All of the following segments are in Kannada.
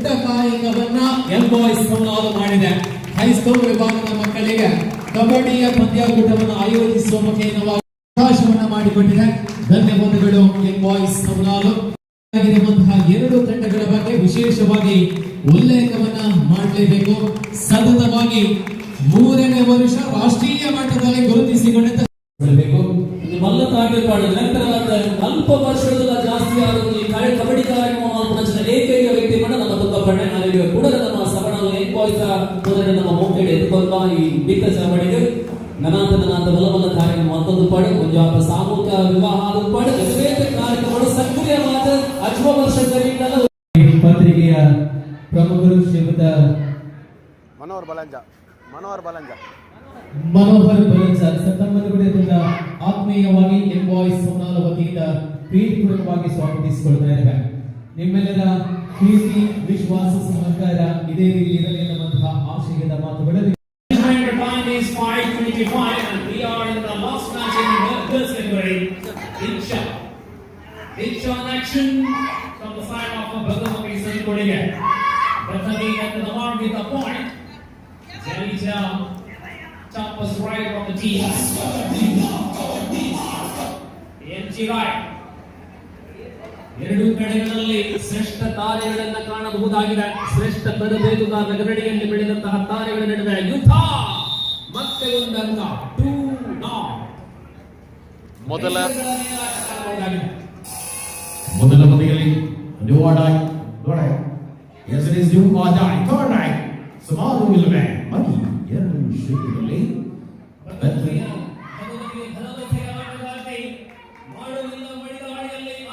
ದೊಡ್ಡ ಕಾಯಕವನ್ನ ಯಂಗ್ ಬಾಯ್ಸ್ ಸಂವಾದ ಮಾಡಿದೆ. ಹೈಸ್ಕೂಲ್ ವಿಭಾಗದ ಮಕ್ಕಳಿಗೆ ಕಬಡ್ಡಿಯ ಪಂದ್ಯಾಕೂಟವನ್ನು ಆಯೋಜಿಸುವ ಮುಖೇನವಾಗಿ ಅವಕಾಶವನ್ನ ಮಾಡಿಕೊಟ್ಟಿದೆ. ಧನ್ಯವಾದಗಳು ಯಂಗ್ ಬಾಯ್ಸ್ ಸಂವಾದ. ಎರಡು ತಂಡಗಳ ಬಗ್ಗೆ ವಿಶೇಷವಾಗಿ ಉಲ್ಲೇಖವನ್ನ ಮಾಡಲೇಬೇಕು. ಸತತವಾಗಿ 3ನೇ ವರ್ಷ ರಾಷ್ಟ್ರೀಯ ಮಟ್ಟದಲ್ಲಿ ಗುರುತಿಸಿಕೊಳ್ಳಬೇಕು. ಮಲ್ಲತಾಟಪಾಡು ನಂತರ ಅಲ್ಪ ವರ್ಷಗಳ ಜಾಸ್ತಿ ಆದರೂ ಈ ಕಬಡ್ಡಿ ಕಾರ್ಯಕ್ರಮ ಮಾಡಿದ ಏಕೈಕ ವ್ಯಕ್ತಿ ಕೂಡ ನಮ್ಮ ತುಕ್ಕಪ್ಪಣ್ಣ. ನಾವೀಗ ಕೂಡ ನಮ್ಮ ಸವಣ ಯಂಗ್ ಬಾಯ್ಸ್ ನಮ್ಮ ಮೋಕೆಡೆ ಎದುಕೊಲ್ಪ ಈ ಬಿಕ್ಕ ಚಳವಳಿಗೆ ನನಾಂತ ಬಲಬಲ ಕಾರ್ಯಕ್ರಮ ಮತ್ತೊಂದು ಪಾಡು ಮುಂಜಾಪ ಸಾಮೂಹಿಕ ವಿವಾಹ ಆದ ಪಾಡು ಅನೇಕ ಕಾರ್ಯಕ್ರಮಗಳು ಸಕ್ರಿಯವಾದ ಅಜ್ಮ ವರ್ಷಗಳಿಂದಲೂ ಪತ್ರಿಕೆಯ ಪ್ರಮುಖರು ಶ್ರೀಯುತ ಮನೋಹರ್ ಬಲಂಜ ಸಂತಮ್ಮನಗುಡಿಯಿಂದ ಆತ್ಮೀಯವಾಗಿ ಯಂಗ್ ಬಾಯ್ಸ್ ಸಂವಾದ ವತಿಯಿಂದ ಪ್ರೀತಿಪೂರ್ವಕವಾಗಿ ಸ್ವಾಗತಿಸಿಕೊಳ್ತಾ ಇದ್ದೇವೆ. ನಿಮ್ಮೆಲ್ಲರ ಪ್ರೀತಿ ವಿಶ್ವಾಸ ಸಹಕಾರ ಇದೇ ರೀತಿ ಇರಲಿ ಎನ್ನುವಂತಹ ಆಶಯದ ಮಾತುಗಳಲ್ಲಿ 5:25 and we are in the last match in the girls category. Diksha in action from the side of Bhagavati Sankodige. Bhattani at the mark with a point. Jalija choppers right of the tee. MG right. ಎರಡು ಕಡೆಗಳಲ್ಲಿ ಶ್ರೇಷ್ಠ ತಾರೆಗಳನ್ನ ಕಾಣಬಹುದಾಗಿದೆ. ಶ್ರೇಷ್ಠ ತರಬೇತುದಾರ ಗರಡಿಯಲ್ಲಿ ಬೆಳೆದಂತಹ ತಾರೆಗಳ ನಡುವೆ ಯುದ್ಧ. ಮತ್ತೆ ಒಂದು ಅಂಕ 2-0. ಮೊದಲ ಬದಿಯಲ್ಲಿ do or die. Yes, it is do or die. Third night. ಸುಮಾರು ಇಲ್ಲವೇ ಮನಿ ಎರಡು ಶೇಕಡದಲ್ಲಿ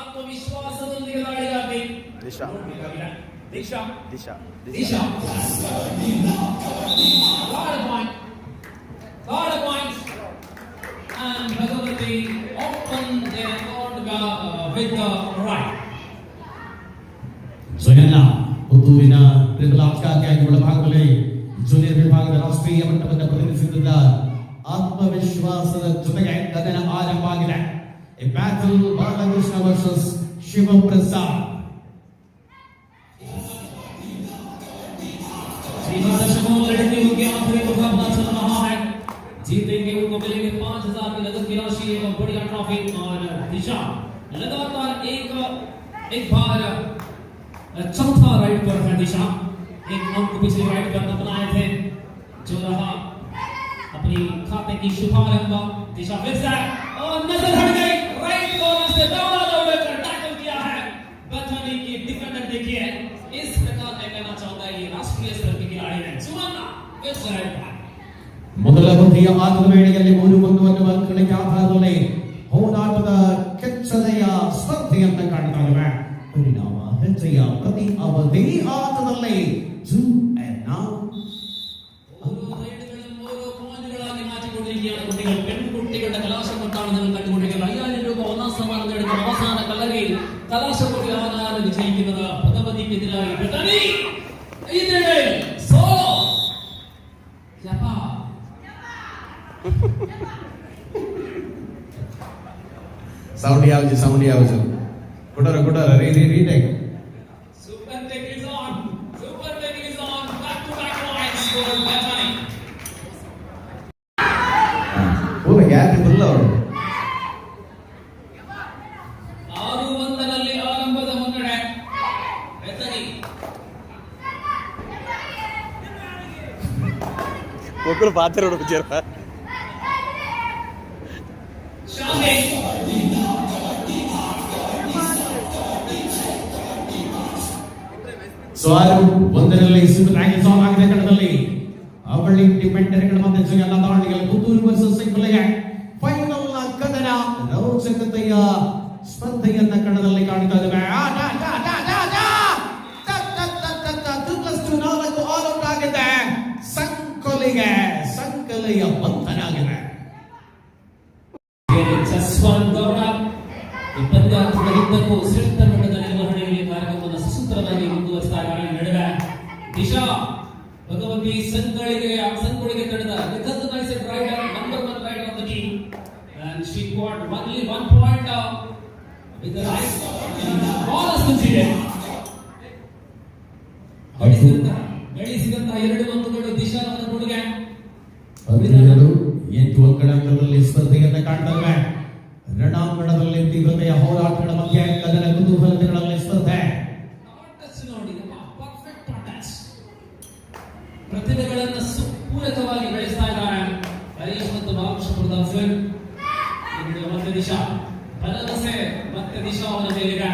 ಆತ್ಮವಿಶ್ವಾಸದೊಂದಿಗೆ ದಾಳಿಗಾತಿ Disha Third point. And Bhagavati open their record with the right. ಜೊಯನ್ನ ಪುತ್ತೂರಿನ ತ್ರಿಕಲಾಕ್ಷಾಖ್ಯಾಗಿ ಒಳಭಾಗದಲ್ಲಿ ಜೂನಿಯರ್ ವಿಭಾಗದ ರಾಷ್ಟ್ರೀಯ ಮಟ್ಟವನ್ನು ಪ್ರತಿನಿಧಿಸಿದ ಆತ್ಮವಿಶ್ವಾಸದ ಜೊತೆಗೆ ಕದನ ಆರಂಭ ಆಗಿದೆ. A battle Balakrishna versus Shivaprasad. लड़के के आखिरी मुकाबला चल रहा है. जीतेंगे उनको मिलेंगे 5000 की नगद की राशि एवं बढ़िया ट्रॉफी. और दिशा लगातार एक बार चौथा राइड पर है. दिशा एक अंक पिछले राइड पर बनाए थे जो रहा अपनी खाते की शुभारंभ. दिशा फिर से और नजर हट गई. राइट कॉर्नर से दौड़ा कर टैकल किया है. बथानी की डिफेंडर देखिए. इस प्रकार मैं कहना चाहूंगा ये राष्ट्रीय स्तर के खिलाड़ी हैं. सुमना फिर से राइड पर ಮೊದಲ ಬದಿಯ ಆಟದ ವೇಳೆಯಲ್ಲಿ 3-1 ಅಂಕಗಳಿಗೆ ಆಧಾರದಲ್ಲಿ ಹೋರಾಟದ ಕೆಚ್ಚಲೆಯ ಸ್ಪರ್ಧೆಯಂತ ಕಾಣ್ತಾ ಇವೆ. ಪರಿಣಾಮ ಹೆಜ್ಜೆಯ ಪ್ರತಿ ಅವಧಿ ಆಟದಲ್ಲಿ പെൺകുട്ടികളുടെ കലാശക്കൊട്ടാണ് നിങ്ങൾ കണ്ടുകൊണ്ടിരിക്കുന്നത്. 5000 രൂപ ഒന്നാം സമ്മാനം നേടുന്ന അവസാന കളരിയിൽ കലാശക്കൊട്ടി ആരാണ് വിജയിക്കുന്നത്? ഭഗവതിക്കെതിരായി ബഥനി ഇതിനെ സോളോ ജപ്പാ ಸೌಂಡ್ ಯಾವುದು ಕೊಡೋರ retake. Super Tech is on. Back to back points for Bethany. ಪೂರ ಗ್ಯಾಪ್ ಇಲ್ಲ ಅವರು. 6-1 ಆರಂಭದ ಮುನ್ನಡೆ Bethany. ಒಕ್ಕಲು ಪಾತ್ರ ಹುಡುಗರ ಶಾಮೆ ಸವಾಲು ಒಂದರಲ್ಲಿ ಸುಬ್ರಾಂಗ್ ಸಾಂಗ್ ಆಗಿದೆ ಕಣದಲ್ಲಿ. ಅವಳಿ ಡಿಫೆಂಡರ್ಗಳ ಮಧ್ಯೆ ಎಲ್ಲ ದಾಳಿಗಳು ಪುತ್ತೂರು ವರ್ಸಸ್ ಸಂಕಲೆಗೆ ಫೈನಲ್ ಕದನ ರೋಚಕತೆಯ ಸ್ಪರ್ಧೆಯನ್ನ ಕಣದಲ್ಲಿ ಕಾಣ್ತಾ ಇದ್ದೇವೆ. ಆಲ್ಔಟ್ ಆಗಿದೆ. ಸಂಕಲೆಯ ಬಂಧನ ಆಗಿದೆ. ಪಂದ್ಯಾರ್ಥದಲ್ಲಿದ್ದಕ್ಕೂ ಶ್ರೇಷ್ಠ ಮಟ್ಟದ ನಿರ್ವಹಣೆಯಲ್ಲಿ ಕಾರ್ಯಕ್ರಮವನ್ನು ಸುಸೂತ್ರವಾಗಿ ಮುಂದುವರಿಸಿದಾಗ ನಡುವೆ Disha Bhagavati ಸಂಗೊಳಿಗೆ ತಡೆದ recognized rider, number 1 rider of the team, and she got only 1 point with the right ball is conceded. ಗಳಿಸಿದಂತಹ 2 ಅಂಕಗಳು ದಿಶಾವನ ಕೊಡುಗೆ. 8 ಅಂಕಗಳ ಅಂತರದಲ್ಲಿ ಸ್ಪರ್ಧೆಯನ್ನ ಕಾಣ್ತವೆ. ರಣಾಂಗಣದಲ್ಲಿ ತೀವ್ರತೆಯ ಹೋರಾಟಗಳ ಮಧ್ಯೆ ಕದನ ಕುತೂಹಲಗಳಲ್ಲಿ ಸ್ಪರ್ಧೆ. ನೋಡಿ, ಪರ್ಫೆಕ್ಟ್ ಟಚ್. ಪ್ರತಿಭೆಗಳನ್ನು ಪೂರಕವಾಗಿ ಬೆಳೆಸ್ತಾ ಇದ್ದಾರೆ ಹರೀಶ್ ಮತ್ತು ಬಾಲಕೃಷ್ಣ ಸರ್. ಮತ್ತೆ ದಿಶಾ ಭರವಸೆ ಮತ್ತೆ ದಿಶಾ ಅವರ ಮೇಲಿದೆ.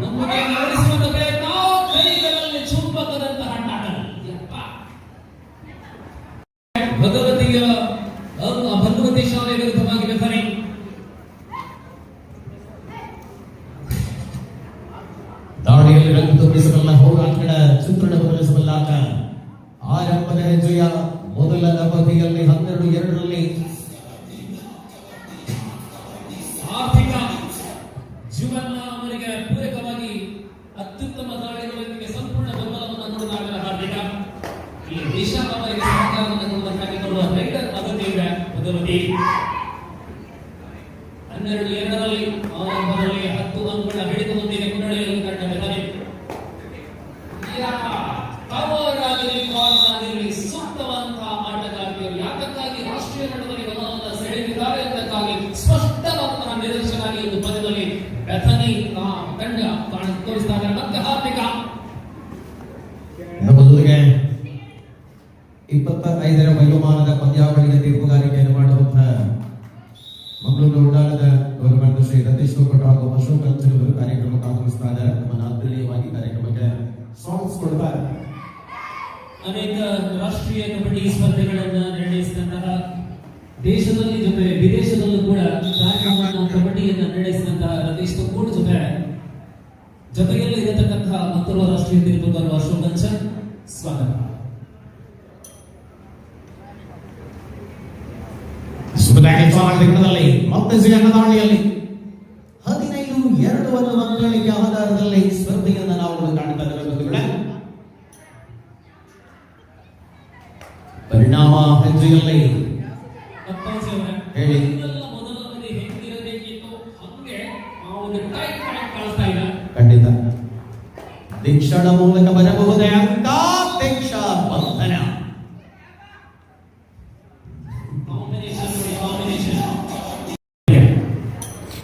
ನಮಗೆ ನಡೆಸುವ ಪ್ರಯತ್ನ ಕೈಗಳಲ್ಲಿ ಚುಂಬಕದಂತಹ ಟಾಟಲ್. ಭಗವತಿ ಶಾಲೆ ವಿರುದ್ಧವಾಗಿ ರೆಫರಿ. ದಾಳಿಯಲ್ಲಿ ರಂಗು ತುಂಬಿಸಬಲ್ಲ ಹೋರಾಟಗಳ ಚಿತ್ರಣ ಬದಲಿಸಬಲ್ಲಾಟ. ಆರಂಭದ ಹೆಜ್ಜೆಯ ಮೊದಲ ಅವಧಿಯಲ್ಲಿ 12-2ರಲ್ಲಿ ಆರ್ಥಿಕ ಜೀವನ ಅವರಿಗೆ ಪೂರಕವಾಗಿ ಅತ್ಯುತ್ತಮ ದಾಳಿಗಳೊಂದಿಗೆ ಸಂಪೂರ್ಣ ಬೆಂಬಲವನ್ನು ನೋಡಿದಾಗ ಹಾರ್ದಿಕ ಈ ದಿಶಾ ಅವರಿಗೆ ಸಹಕಾರವನ್ನು ಕೊಡುವ ರೈಡರ್ ಅಗತ್ಯವಿದೆ. ಭಗವತಿ 12-2ರಲ್ಲಿ ಆರಂಭದಲ್ಲಿ 10 ಅಂಕಗಳ ಹಿಡಿತದೊಂದಿಗೆ ಮುನ್ನಡೆಯನ್ನು ಕಂಡ ಬೆದರಿ ಸೂಕ್ತವಂತಹ ಆಟಗಾರ್ತಿಯರು ಯಾತಕ್ಕಾಗಿ ರಾಷ್ಟ್ರೀಯ ಮಟ್ಟದಲ್ಲಿ ಗಮನವನ್ನು ಸೆಳೆದಿದ್ದಾರೆ ಎಂದಕ್ಕಾಗಿ ಸ್ಪಷ್ಟವಾದಂತಹ ನಿದರ್ಶನಾಗಿ ಒಂದು ಪದದಲ್ಲಿ ಬೆಥನಿ ತಂಡ ತೋರಿಸ್ತಾ ಇದ್ದಾರೆ. ಮತ್ತೆ ಹಾರ್ದಿಕ ಮೊದಲಿಗೆ 25ರ ವಯೋಮಾನದ ಪಂದ್ಯಾವಳಿಗೆ ತೀರ್ಪುಗಾರಿಕೆಯನ್ನು ಮಾಡುವಂತಹ ಮಂಗಳೂರು ಉಡಾಳದ ಗೌರವಾಂತ ಶ್ರೀ ರತೀಶ್ ಕೊಟ್ಟು ಹಾಗೂ ಅಶೋಕ್ ಅಂಚಲವರು ಕಾರ್ಯಕ್ರಮಕ್ಕೆ ಆಗಮಿಸ್ತಾ ಇದ್ದಾರೆ. ನಮ್ಮನ್ನು ಆತ್ಮೀಯವಾಗಿ ಕಾರ್ಯಕ್ರಮಕ್ಕೆ ಸ್ವಾಗತಿಸಿಕೊಳ್ತಾರೆ. ಅನೇಕ ರಾಷ್ಟ್ರೀಯ ಕಬಡ್ಡಿ ಸ್ಪರ್ಧೆಗಳನ್ನು ನಿರ್ಣಯಿಸಿದಂತಹ ದೇಶದಲ್ಲಿ ಜೊತೆ ವಿದೇಶದಲ್ಲೂ ಕೂಡ ಕಾರ್ಯಕ್ರಮವನ್ನು ಕಬಡ್ಡಿಯನ್ನು ನಿರ್ಣಯಿಸಿದಂತಹ ರತೀಶ್ ಕೂಡ ಜೊತೆಯಲ್ಲಿ ಇರತಕ್ಕಂತಹ ಮತ್ತೊಬ್ಬ ರಾಷ್ಟ್ರೀಯ ತೀರ್ಪುಗಾರರು ಅಶೋಕ್ ಅಂಚಲ್. ಸ್ವಾಗತ. ದಿನದಲ್ಲಿ ಮತ್ತೆ ಸಿಗನ್ನ ದಾಳಿಯಲ್ಲಿ 15-2 ಅನ್ನುವ ಅಂಕಗಳಿಗೆ ಆಧಾರದಲ್ಲಿ ಸ್ಪರ್ಧೆಯನ್ನು ನಾವು ಕಾಣ್ತಾ ಇದ್ದೇವೆ. ಪರಿಣಾಮ ಹೆಜ್ಜೆಯಲ್ಲಿ ಹೇಳಿ ಮೊದಲನೇ ಹೆಂಗಿರಬೇಕಿತ್ತು ಹಂಗೆ ಕಾಣಿಸ್ತಾ ಇಲ್ಲ. ಖಂಡಿತ ದೀಕ್ಷಣ ಮೂಲಕ ಬರಬಹುದೇ ಅಂತ ದೀಕ್ಷಾ ಬಂಧನ.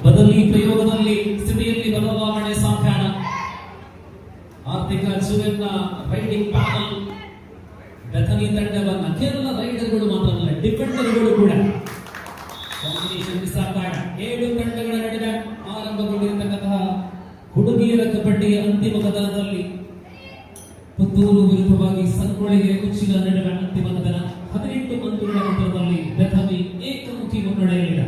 ಬದಲಿ ಪ್ರಯೋಗದಲ್ಲಿ ಸ್ಥಿತಿಯಲ್ಲಿ ಬದಲಾವಣೆ ಸಾಂಖ್ಯಾನ. ಆರ್ಥಿಕ ಜುವೆನ್ನ ರೈಡಿಂಗ್ ಪ್ಯಾನಲ್ ಬೆಥನಿ ತಂಡವನ್ನ ಕೇವಲ ರೈಡರ್ಗಳು ಮಾತ್ರವಲ್ಲ ಡಿಫೆಂಡರ್ಗಳು ಕೂಡ ಕಾಂಬಿನೇಷನ್ ಮಿಸ್ ಆಗ್ತಾ ಇದೆ. 7 ತಂಡಗಳ ನಡುವೆ ಆರಂಭಗೊಂಡಿರತಕ್ಕಂತಹ ಹುಡುಗಿಯರ ಕಬಡ್ಡಿಯ ಅಂತಿಮ ಕದನದಲ್ಲಿ ಪುತ್ತೂರು ವಿರುದ್ಧವಾಗಿ ಸಂಗೊಳ್ಳಿಗೆ ಕುಚ್ಚಿನ ನಡುವೆ ಅಂತಿಮ ಕದನ 18 ಅಂಕಗಳ ಅಂತರದಲ್ಲಿ ಬೆಥನಿ ಏಕಮುಖಿ ಮುನ್ನಡೆಯಲ್ಲಿದೆ.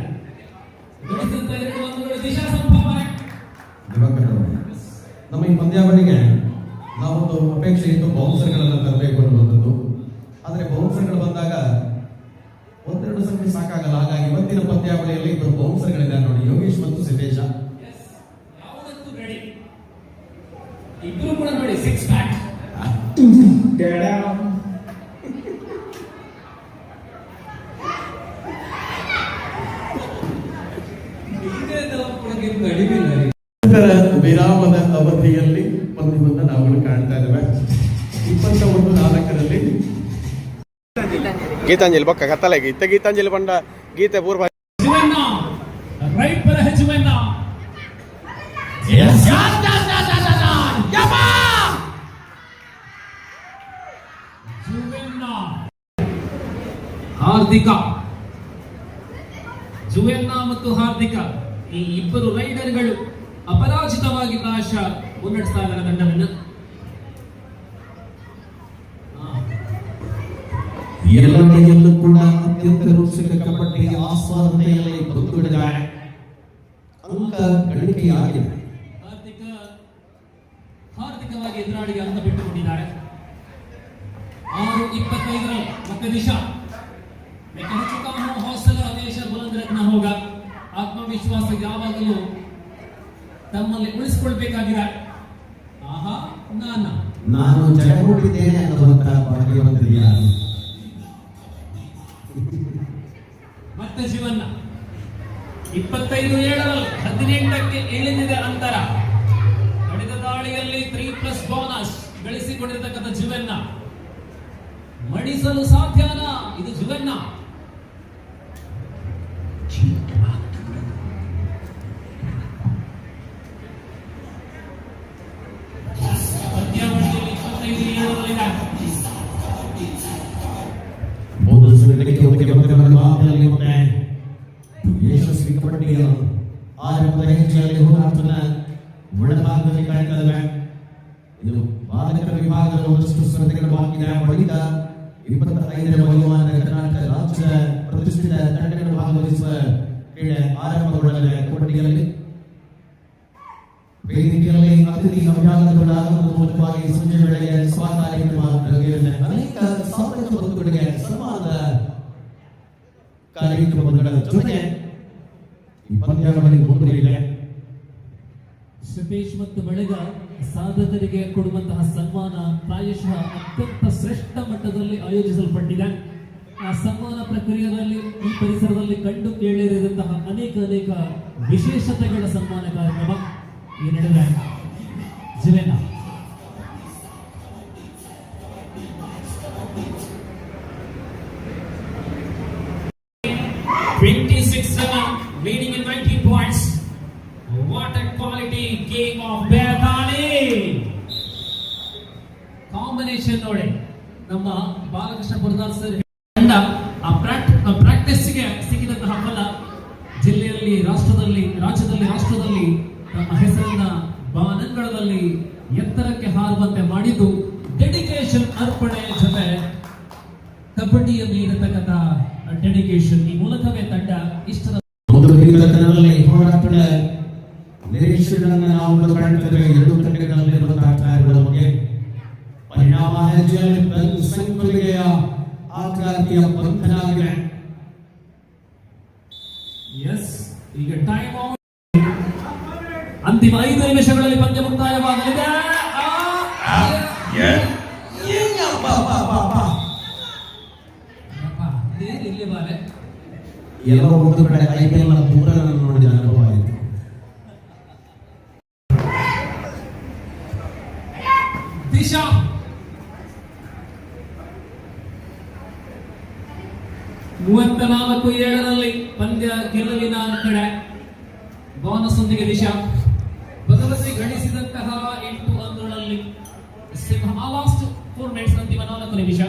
ದಿಶಾ ಸಂಭಾವನೆ ನಮ್ಮ ಈ ಪಂದ್ಯಾವಳಿಗೆ ನಾವೊಂದು ಅಪೇಕ್ಷೆ ಇತ್ತು ಬೌನ್ಸರ್ಗಳನ್ನು ತರಬೇಕು ಅನ್ನುವಂಥದ್ದು. ಆದರೆ ಬೌನ್ಸರ್ಗಳು ಬಂದಾಗ 1-2 ಸಂಖ್ಯೆ ಸಾಕಾಗಲ್ಲ. ಹಾಗಾಗಿ ಇವತ್ತಿನ ಪಂದ್ಯಾವಳಿಯಲ್ಲಿ 2 ಬೌನ್ಸರ್ಗಳಿದ್ದಾರೆ ನೋಡಿ, ಯೋಗೇಶ್ ಮತ್ತು ಸಿದ್ದೇಶ. ಯಾವುದಕ್ಕೂ ರೆಡಿ, ಇಬ್ಬರು ಕೂಡ ನೋಡಿ 6 ಪ್ಯಾಕ್. ವಿರಾಮದ ಅವಧಿಯಲ್ಲಿ ಪಂದ್ಯವನ್ನು ನಾವು ಕಾಣ್ತಾ ಇದ್ದೇವೆ. 21-4ರಲ್ಲಿ ಗೀತಾಂಜಲಿ ಪಕ್ಕ ಕತ್ತಲೆಗೆ ಇತ್ತ ಗೀತಾಂಜಲಿ ಬಂಡ ಗೀತೆ ಪೂರ್ವ ರೈಟ್ ಪರ ಹೆಚ್ಚುವನ್ನ ಹಾರ್ದಿಕ ಜುವೆನ್ನ ಮತ್ತು ಹಾರ್ದಿಕ ಈ ಇಬ್ಬರು ರೈಡರ್ಗಳು ಅಪರಾಜಿತವಾಗಿದ್ದ ಆಶಾ ಮುನ್ನಡೆಸ್ತಾ ಇದ್ದಾರೆ ತಂಡವನ್ನು. ಎಲ್ಲೆಡೆಯಲ್ಲೂ ಕೂಡ ಅತ್ಯಂತ ರುಚಿಕ ಕಬಡ್ಡಿ ಆಸ್ವಾದನೆಯಲ್ಲಿ ಬದುಕಿದ್ದಾರೆ. ಅಂಕ ಗಳಿಕೆಯಾಗಿದೆ. ಹಾರ್ದಿಕವಾಗಿ ಎದುರಾಳಿಗೆ ಅಂಕ ಬಿಟ್ಟುಕೊಂಡಿದ್ದಾರೆ. 6-25 ಮತ್ತೆ ದಿಶಾ हौसला हमेशा बुलंद रखना होगा. आत्मविश्वास ಯಾವಾಗಲೂ ತಮ್ಮಲ್ಲಿ ಉಳಿಸಿಕೊಳ್ಳಬೇಕಾಗಿದೆ. ಆಹಾ ನಾನು ಜಯಗೊಂಡಿದ್ದೇನೆ ಅನ್ನುವಂತ ಭಾಗ್ಯವಂತರಿಯ ಮತ್ತೆ ಜೀವನ 25-7 18ಕ್ಕೆ ಇಳಿದಿದೆ ಅಂತರ. ಕಡಿದ ದಾಳಿಯಲ್ಲಿ 3+ ಬೋನಸ್ ಗಳಿಸಿಕೊಂಡಿರತಕ್ಕಂಥ ಜುವೆನ್ನ ಮಣಿಸಲು ಸಾಧ್ಯನಾ? ಇದು ಜುವೆನ್ನ ಪಂದ್ಯಾವಳಿಯಲ್ಲಿ 25-7 ಮೊದಲ ಸುತ್ತಿಗೆ ಭಾಗದಲ್ಲಿ ಮತ್ತೆ ಯಶಸ್ವಿ ಕಬಡ್ಡಿಯ ಆರಂಭದ ಹೆಜ್ಜೆಯಲ್ಲಿ ಹೋರಾಟದ ಒಳಭಾಗದಲ್ಲಿ ಕಾಣ್ತದೆ. ಇದು ಬಾಲಕರ ವಿಭಾಗದ ಒಂದಷ್ಟು ಸ್ಪರ್ಧೆಗಳು ಬಾಕಿದೆ. ಬಳಿಕ 25ರ ವಯೋಮಾನದ ಕರ್ನಾಟಕ ರಾಜ್ಯ ಪ್ರತಿಷ್ಠಿತ ತಂಡಗಳು ಭಾಗವಹಿಸುವ ಕ್ರೀಡೆ ಆರಂಭಗೊಳ್ಳಲಿದೆ. ಕಬಡ್ಡಿಯಲ್ಲಿ ವೇದಿಕೆಯಲ್ಲಿ ಅತಿಥಿ ಅಭ್ಯಾಸಗಳ ಆಗಮನದ ಮೂಲಕವಾಗಿ ಸಂಜೆ ವೇಳೆಗೆ ಸ್ವಾಗತ ಕಾರ್ಯಕ್ರಮ ನಡೆಯಲಿದೆ. ಅನೇಕ ಸಾಮಾಜಿಕ ಬದುಕುಗಳಿಗೆ ಸಮಾನ ಕಾರ್ಯಕ್ರಮಗಳ ಜೊತೆಗೆ ಈ ಪಂದ್ಯಾವಳಿ ಮುಂದುವರಿದೆ. ಶ್ರೀಪೇಶ್ ಮತ್ತು ಬಳೆಗ ಸಾಧಕರಿಗೆ ಕೊಡುವಂತಹ ಸನ್ಮಾನ ಪ್ರಾಯಶಃ ಅತ್ಯಂತ ಶ್ರೇಷ್ಠ ಮಟ್ಟದಲ್ಲಿ ಆಯೋಜಿಸಲ್ಪಟ್ಟಿದೆ. ಆ ಸನ್ಮಾನ ಪ್ರಕ್ರಿಯೆಯಲ್ಲಿ ಈ ಪರಿಸರದಲ್ಲಿ ಕಂಡು ಕೇಳಿರುವಂತಹ ಅನೇಕ ವಿಶೇಷತೆಗಳ ಸನ್ಮಾನ ಕಾರ್ಯಕ್ರಮ ಈ ನಡೆದ ಜಿಲ್ಲೆನ 26-7 leading in 19 points. What a quality game of Betani. Combination ನೋಡಿ ನಮ್ಮ ಬಾಲಕೃಷ್ಣ ಪುರದಾರ್ ಸರ್ ತಂಡ ಆ ಪ್ರಾಕ್ಟೀಸ್ಗೆ ಸಿಕ್ಕಿದಂತಹ ಫಲ ಜಿಲ್ಲೆಯಲ್ಲಿ ರಾಜ್ಯದಲ್ಲಿ ತಮ್ಮ ಹೆಸರನ್ನ ಬಾನಂಗಳದಲ್ಲಿ ಎತ್ತರಕ್ಕೆ ಹಾರುವಂತೆ ಮಾಡಿದ್ದು ಡೆಡಿಕೇಶನ್ ಅರ್ಪಣೆ ಜೊತೆ ಕಬಡ್ಡಿಯ ಮೇಲಿರತಕ್ಕಂಥ ಡೆಡಿಕೇಶನ್ ಈ ಮೂಲಕವೇ ತಂಡ ಇಷ್ಟದ ಹೋರಾಟದ ನಿರೀಕ್ಷೆಗಳನ್ನು ನಾವು ಕಾಣ್ತೇವೆ. ಎರಡು ತಂಡಗಳಲ್ಲಿರುವಂತಹ ಕಾರ್ಯಗಳ ಬಗ್ಗೆ ಪರಿಣಾಮ ಹೆಜ್ಜೆಯಲ್ಲಿ ಸಂಕುಲಿಗೆಯ ಆಕಾರತೆಯ ಬಂಧನ ಆಗಿದೆ. ಎಸ್ ಈಗ ಟೈಮ್ ಅಂತಿಮ 5 ನಿಮಿಷಗಳಲ್ಲಿ ಪಂದ್ಯ ಮುಕ್ತಾಯವಾಗಲಿದೆ. ಇಲ್ಲಿ ಬಾರೆ ಎಲ್ಲೋ ಒಂದು ಕಡೆ IPL ದೂರ ನೋಡಿದ ಅನುಭವ ಆಯಿತು. ದಿಶಾ ಮೂವತ್ತನಾಲ್ಕು 7ರಲ್ಲಿ ಪಂದ್ಯ ಗೆಲುವಿನ ಕಡೆ ಬೋನಸ್ ಒಂದಿಗೆ ದಿಶಾ ಭಗವತಿ ಗಳಿಸಿದಂತಹ 8 ಅಂಕಗಳಲ್ಲಿ ಲಾಸ್ಟ್ 4 ಮಿನಿಟ್ಸ್ ಅಂತಿಮ 4 ನಿಮಿಷ.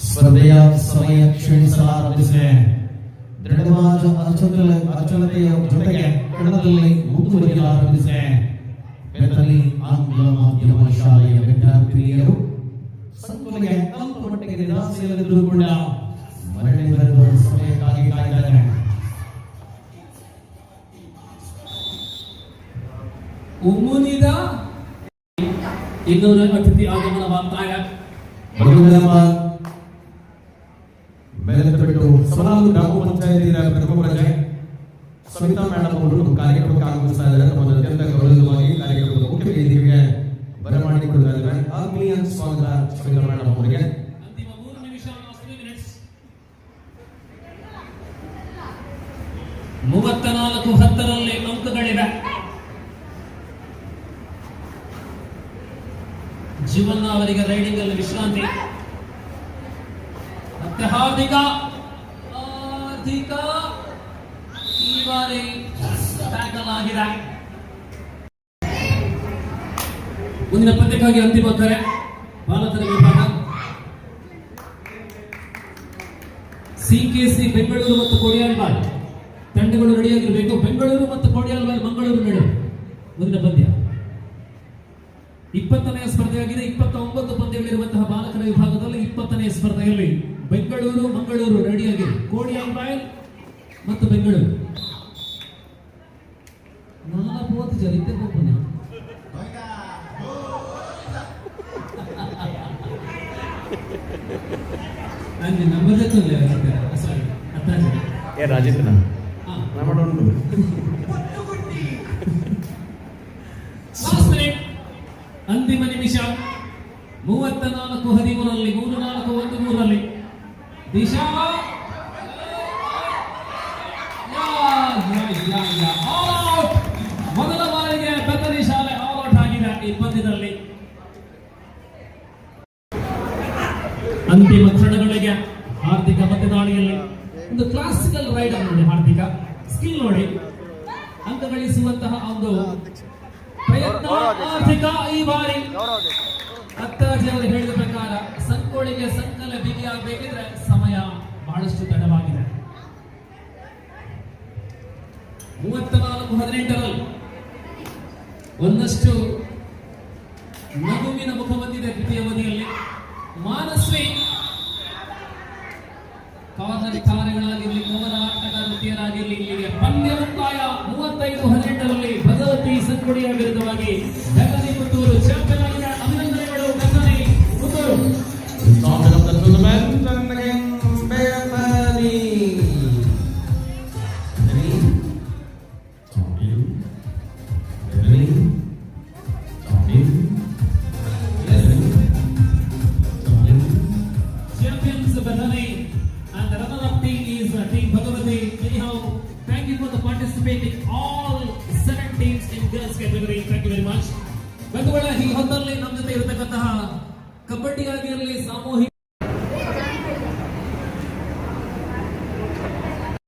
ಸ್ಪರ್ಧೆಯ ಸಮಯ ಕ್ಷೀಣಿಸಲಾರಂಭಿಸಿದೆ. ದೃಢವಾದ ಅಚಲತೆಯ ಜೊತೆಗೆ ಕಣದಲ್ಲಿ ಮುಂದುವರಿಯಲು ಆರಂಭಿಸಿದೆ. ಬೆತ್ತಲಿ ಆಂಗ್ಲ ಮಾಧ್ಯಮ ಶಾಲೆಯ ವಿದ್ಯಾರ್ಥಿನಿಯರು ಸಂಕುಲಿಗೆ ಸ್ವಲ್ಪ ಮಟ್ಟಿಗೆ ನಿರಾಸೆಯಲ್ಲಿದ್ದರೂ ಕೂಡ ಮರಳಿ ಬರುವ ಸಮಯಕ್ಕಾಗಿ ಕಾಯ್ತಾರೆ. ಉಮ್ಮುನಿದ ಇನ್ನೊಂದು ಅತಿಥಿ ಆಗಮನವಾಗ್ತಾ ಇದೆ. ಬೆಳೆದುಬಿಟ್ಟು ಸವನಾಲು ಗ್ರಾಮ ಪಂಚಾಯತಿಯ ಪ್ರಥಮ ರಜೆ ಸವಿತಾ ಮೇಡಮ್ ಅವರು ಕಾರ್ಯಕ್ರಮಕ್ಕೆ ಆಗಮಿಸ್ತಾ ಇದ್ದಾರೆ. ನಮ್ಮ ಅತ್ಯಂತ ಗೌರವವಾಗಿ ಕಾರ್ಯಕ್ರಮದ ಮುಖ್ಯ ವೇದಿಕೆಗೆ ಬರಮಾಡಿಕೊಳ್ಳುತ್ತಾರೆ. ಆತ್ಮೀಯ ಸ್ವಾಗತ ಸವಿತಾ ಮೇಡಮ್ ಅವರಿಗೆ. ಅಂತಿಮ 3 ನಿಮಿಷ 3 ಮಿನಿಟ್ಸ್ 34-10ರಲ್ಲಿ ಅಂಕಗಳಿವೆ. ಜೀವನ ಅವರಿಗೆ ರೈಡಿಂಗ್ ಅಲ್ಲಿ ವಿಶ್ರಾಂತಿ. ಮತ್ತೆ ಹಾರ್ದಿಕ ಈ ಬಾರಿ ಟ್ಯಾಕಲ್ ಆಗಿದೆ. ಮುಂದಿನ ಪಂದ್ಯಕ್ಕಾಗಿ ಅಂತಿಮ ಕರೆ ಬಾಲಕರ ವಿಭಾಗ ಸಿಕೆಸಿ ಬೆಂಗಳೂರು ಮತ್ತು ಕೊಡಿಯಾಲ್ವಾಲ್ ತಂಡಗಳು ರೆಡಿಯಾಗಿರಬೇಕು. ಬೆಂಗಳೂರು ಮತ್ತು ಕೊಡಿಯಾಲ್ವಾಲ್ ಮಂಗಳೂರು ನಡುವೆ ಮುಂದಿನ ಪಂದ್ಯ 20ನೇ ಸ್ಪರ್ಧೆಯಾಗಿದೆ. 29 ಪಂದ್ಯಗಳಿರುವಂತಹ ಬಾಲಕರ ವಿಭಾಗದಲ್ಲಿ 20ನೇ ಸ್ಪರ್ಧೆಯಲ್ಲಿ ಬೆಂಗಳೂರು ಮಂಗಳೂರು ರೆಡಿಯಾಗಿದೆ. ಕೋಡಿಯಾಲ್ವಾಲ್ ಮತ್ತು ಬೆಂಗಳೂರು ರಾಜೇಂದ್ರ ಅಂತಿಮ ನಿಮಿಷ 34-13ರಲ್ಲಿ 3-4-1-3ರಲ್ಲಿ ದಿಶಾ ಮೊದಲ ಬಾರಿಗೆ ಬೆತ್ತಲಿ ಶಾಲೆ ಆಲ್ ಔಟ್ ಆಗಿದೆ ಈ ಪಂದ್ಯದಲ್ಲಿ. ಅಂತಿಮ ಕ್ಷಣಗಳಿಗೆ ಹಾರ್ದಿಕ ಮತದಾಳಿಯಲ್ಲಿ ಒಂದು ಕ್ಲಾಸಿಕಲ್ ರೈಡರ್ ನೋಡಿ, ಹಾರ್ದಿಕ ಸ್ಕಿಲ್ ನೋಡಿ, ಅಂಕ ಗಳಿಸುವಂತಹ ಒಂದು ಪ್ರಯತ್ನ. ಹಾರ್ದಿಕ ಈ ಬಾರಿ ಅತ್ತಾಜಿ ಅವರು ಹೇಳಿದ ಪ್ರಕಾರ ಸಂಕೋಳಿಗೆ ಸಂಕಲ ಬಿಗಿಯಾಗಬೇಕಿದ್ರೆ ಸಮಯ ಬಹಳಷ್ಟು ತಡವಾಗಿದೆ. 34-18 ಒಂದಷ್ಟು ನಗುವಿನ ಮುಖ ಬಂದಿದೆ ದ್ವಿತೀಯ ಅವಧಿಯಲ್ಲಿ. ಮಾನಸ್ವಿ ಕಾರ್ನರ್ ತಾರೆಗಳಾಗಿರಲಿ, ಕವನ ಆಟಗಾರ್ತಿಯರಾಗಿರಲಿ, ಇಲ್ಲಿಗೆ ಪಂದ್ಯ ಮುಕ್ತಾಯ 35-18 ಭಗವತಿ ಸಂಕೋಡಿಯ ವಿರುದ್ಧವಾಗಿ ಗಗನಿ ಪುತ್ತೂರು ಚಾಂಪಿಯನ್ ಆಗಿದೆ. ಅಭಿನಂದನೆಗಳು ಗಗನಿ Puttur. Champion of the tournament and again Bethany. Champions Bethany and the runner-up team is Team Bhagavati. Anyhow, thank you for the participating all 7 teams in girls category. Thank you very much. ಬಂಧುಗಳ ಈ ಹೊತ್ತಲ್ಲಿ ನಮ್ಮ ಜೊತೆ ಇರತಕ್ಕಂತಹ ಕಬಡ್ಡಿ ಆಗಿರಲಿ,